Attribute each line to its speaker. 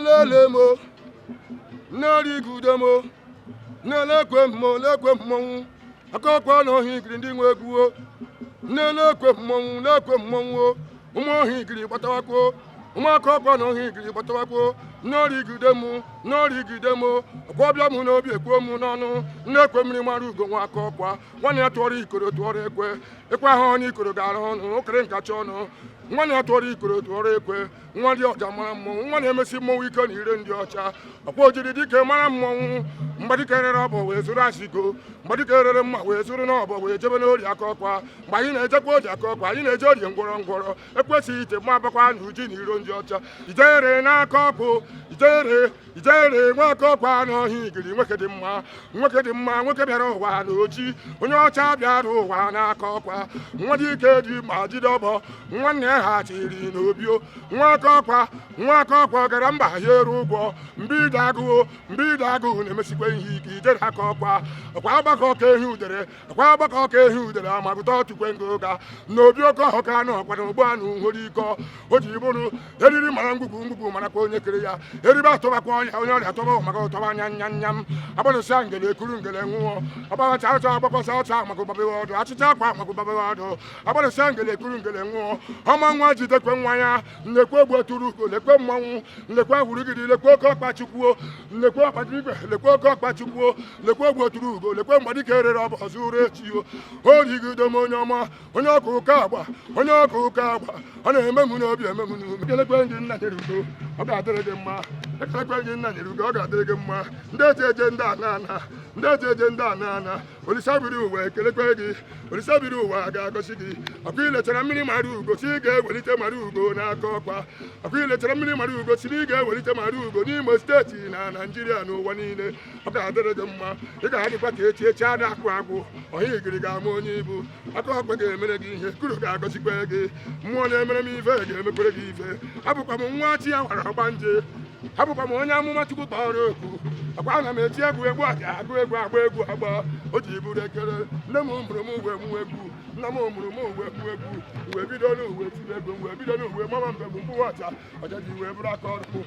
Speaker 1: Nelelemo, Narigudemo, Nelequemo, Lequemo, a coquano hingling wego, Nelequemo, Lequemo, Hingri, Wataco, Umacoquano hingri, Wataco, Norigudemo, Norigudemo, a Quabiamuno, Biacomunano, Nequemri Marugo, Wacoqua, one atori could to Oreque, Equahoni could have got on, Okrencachono. One authority could to one of Jamamo, one embassy more we can hear in the Ocha, a portrait of Maramon, Madicarabo, where Surasico, Madicaram, where Suranobo, where Jabanoria Coqua, by in a Jacoja Coqua, in a Jordan Gorongoro, a question to Mabaquan, who didn't hear in the Ocha, Ijere na Copo, Ijere, one Copa, no Higgy, look at him, look at him, look at him, one Uchi, when your child, one Copa, what do you care, Majidobo, one hachiri n'obio nwakọkwa gara mba here ụgwọ mbidago na-emesikwa ihe ike ijere aka ọkwa agbakọ ka ehi udere amagụta ọtụkwe ngoga n'obi oke ọka na ọkwa na ogbo anụ nwere iko o ji bụrụ eriri mara ngwugwu marakwa onye kere ya eribe atọbakwa onye ọrịa atọba maka ụtọba anya nyam agbanụsịa ngele ekuru ngele nwụọ ọgbacha ọcha agbakọsa ọcha maka ụbabewe ọdụ achịcha akwa maka ụbabewe ọdụ agbanụsịa ngele ekuru ngele nwụọ ọma nwa jidekwe nwa ya nnekwe ogbe tụrụ ugo lekwe mmanwụ nnekwe hụrụgidi lekwe oke ọkpa chukwuo nnekwe ọkpadigwe lekwe oke ọkpa chukwuo lekwe ogbe tụrụ ugo lekwe mgbadike erere ọbụ ọzọ ụra echio origide m onye ọma onye ọka ụka agba ọ na-eme m n'obi eme m n'ume kelekwe ndị nna nyere ugo ọ ga-adịrị gị mma ekelekwe ndị nna nyere ugo ọ ga-adịrị gị mma ndị eji eje ndị ana olisabiri ụwa ekelekwe gị olisabiri ụwa ga-agọzi gị ọkwa ilechara mmiri mara ugo si ị ga-ewelite mara ugo n'aka ọkwa ọkwa ilechara mmiri mara ugo si ị ga-ewelite mara ugo n'Imo steeti na Naịjirịa n'ụwa niile ọ ga-adịrị gị mma ị ga-adịkwa ka echi ada akpụ ọha igiri ga-ama onye ibu aka ọkwa ga-emere gị ihe kuru ga-agọzikwa gị mmụọ na-emere m ife ga-emekwere gị ife abụkwa m nwa chi ya nwara ọgbanje abụkwa m onye amụma Chukwu kpọrọ okwu akwa ana m eti egwu aja agụ egwu agba o ji bụrụ ekele nne m mụrụ m uwe mụ egwu nna m mụrụ m uwe mụ egwu uwe bido n'uwe tibe ego uwe bido n'uwe mama mbe bụ mkpụrụ ọcha ji uwe bụrụ aka ọrụ